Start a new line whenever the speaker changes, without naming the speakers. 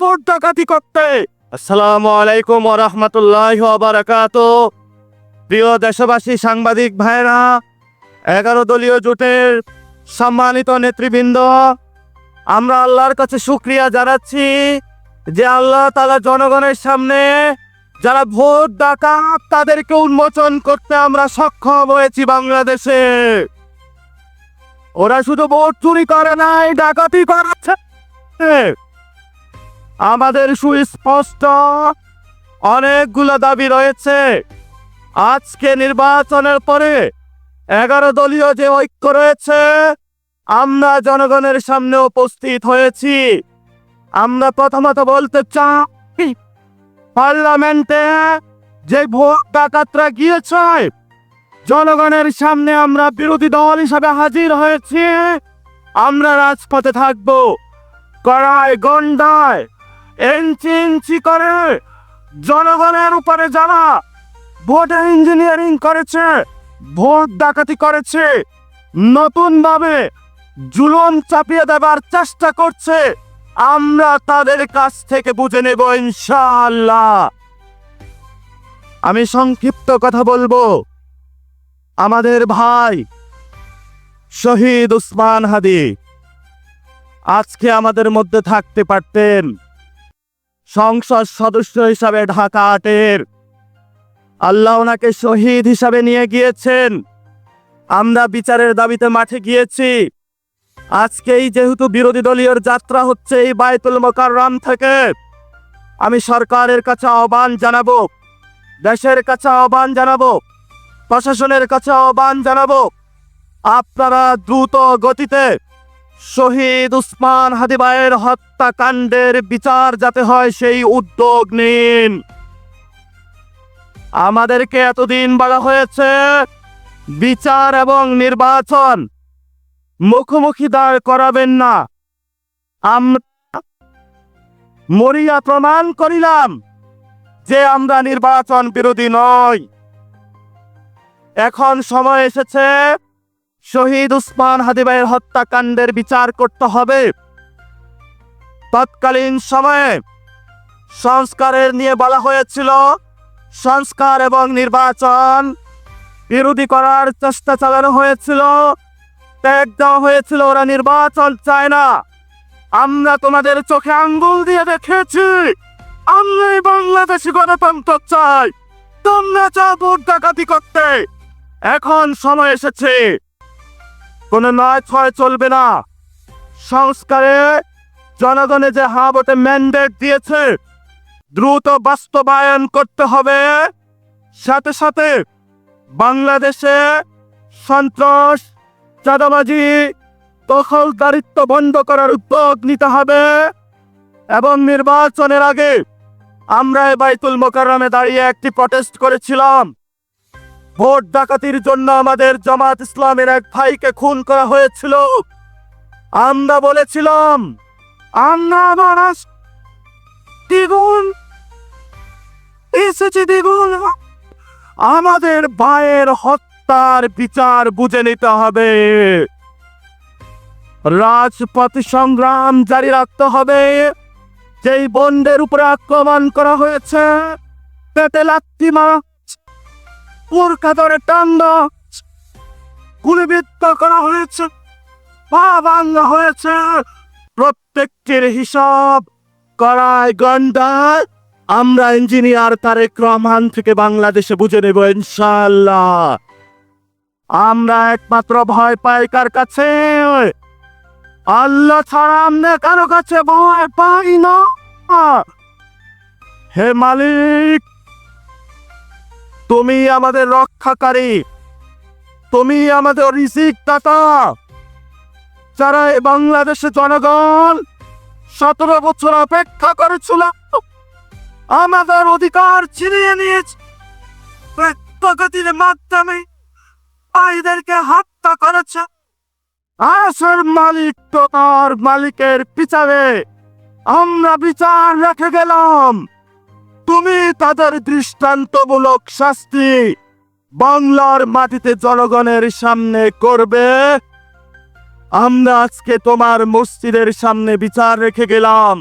Vote ডাকাতি করতে। আসসালামু আলাইকুম ওয়া রাহমাতুল্লাহি ওয়া বারাকাতুহু। প্রিয় দেশবাসী, সাংবাদিক ভাইরা, 11 দলীয় জোটের সম্মানিত নেতৃবৃন্দ, আমরা আল্লাহর কাছে শুকরিয়া জানাচ্ছি যে আল্লাহ তাআলা জনগণের সামনে যারা ভোট ডাকাত তাদেরকে উন্মোচন করতে আমরা সক্ষম হয়েছি। বাংলাদেশে ওরা শুধু ভোট চুরি করে নাই, ডাকাতি করেছে। আমাদের সুস্পষ্ট অনেকগুলো দাবি রয়েছে। আজকে নির্বাচনের পরে 11 দলীয় যে ঐক্য রয়েছে, আমরা জনগণের সামনে উপস্থিত হয়েছি। আমরা প্রথমত বলতে চাই, পার্লামেন্টে যে ভোট ডাকাতরা গিয়েছে, জনগণের সামনে আমরা বিরোধী দল হিসাবে হাজির হয়েছি। আমরা রাজপথে থাকব। কড়ায় গন্ডায় ইঞ্চি ইঞ্চি করে জনগণের উপরে যারা ভোটে ইঞ্জিনিয়ারিং করেছে, ভোট ডাকাতি করেছে, নতুন ভাবে জুলুম চাপিয়ে দেবার চেষ্টা করছে, আমরা তাদের কাছ থেকে বুঝে নেব ইনশাআল্লাহ। আমি সংক্ষিপ্ত কথা বলবো। আমাদের ভাই শহীদ উসমান হাদি আজকে আমাদের মধ্যে থাকতে পারতেন। সংসদ সদস্য হিসাবে ঢাকা 8-এর আল্লাহ ওনাকে শহীদ হিসাবে নিয়ে গিয়েছেন। আমরা বিচারের দাবিতে মাঠে গিয়েছি। আজকেই যেহেতু বিরোধী দলীয় যাত্রা হচ্ছে এই বায়তুল মোকাররম থেকে, আমি সরকারের কাছে আহ্বান জানাবো, দেশের কাছে আহ্বান জানাবো, প্রশাসনের কাছে আহ্বান জানাবো, আপনারা দ্রুত গতিতে শহীদ উসমান হাদি ভাইয়ের হত্যাকাণ্ডের বিচার যাতে হয় সেই উদ্যোগ নিন। আমাদেরকে এতদিন বলা হয়েছে বিচার এবং নির্বাচন মুখোমুখি দাঁড় করাবেন না। আমরা মরিয়া প্রমাণ করিলাম যে আমরা নির্বাচন বিরোধী নই। এখন সময় এসেছে শহীদ উসমান হাদি ভাইয়ের হত্যাকাণ্ডের বিচার করতে হবে। তৎকালীন সময়ে সংস্কারের নিয়ে বলা হয়েছিল, সংস্কার এবং নির্বাচন বিরোধী করার চেষ্টা চালানো হয়েছিল, ট্যাগ দেওয়া হয়েছিল, ওরা নির্বাচন চায় না। আমরা তোমাদের চোখে আঙ্গুল দিয়ে দেখেছি, আমরা বাংলাদেশি গণতন্ত্র চাই, তোমরা চাও ভোট ডাকাতি করতে। এখন সময় এসেছে, কোনো নয় ছয় চলবে না। সংস্কারে জনগণে যে ভোটে ম্যান্ডেট দিয়েছে দ্রুত বাস্তবায়ন করতে হবে। সাথে সাথে বাংলাদেশে সন্ত্রাস, চাঁদাবাজি, দখলদারিত্ব বন্ধ করার উদ্যোগ নিতে হবে। এবং নির্বাচনের আগে আমরা বাইতুল মোকাররমে দাঁড়িয়ে একটি প্রটেস্ট করেছিলাম। ভোট ডাকাতির জন্য আমাদের জামাত ইসলামের এক ভাইকে খুন করা হয়েছিল। আমরা বলেছিলাম, আমরা দ্বিগুণ এসেছে, দ্বিগুণ আমাদের ভাইয়ের হত্যার বিচার বুঝে নিতে হবে। রাজপথ সংগ্রাম জারি রাখতে হবে। যেই বন্ডের উপরে আক্রমণ করা হয়েছে, পেটে লাথি মারা, পুরকা ধরে টান্ডা, গুলিবিদ্ধ করা হয়েছে, পা ভাঙা হয়েছে, প্রত্যেকটির হিসাব করায় গন্ডায় আমরা ইঞ্জিনিয়ার তারেক রহমান থেকে বাংলাদেশে বুঝে নেব ইনশাআল্লাহ। আমরা একমাত্র ভয় পাই কার কাছে? আল্লাহ ছাড়া আমরা কারো কাছে ভয় পাই না। হে মালিক, তুমি আমাদের রক্ষাকারী, তুমি আমাদের রিজিক দাতা। যারা এই বাংলাদেশে জনগণ 17 বছর অপেক্ষা করেছিল, আমাদের অধিকার ছিনিয়ে নিয়েছে, প্রগতির মাধ্যমে ভাইদেরকে হত্যা করেছে। আসল মালিক তো তার মালিকের বিচারে আমরা বিচার রেখে গেলাম। তুমি তাদের দৃষ্টান্তমূলক শাস্তি বাংলার মাটিতে জনগণের সামনে করবে। আমরা আজকে তোমার মসজিদের সামনে বিচার রেখে গেলাম।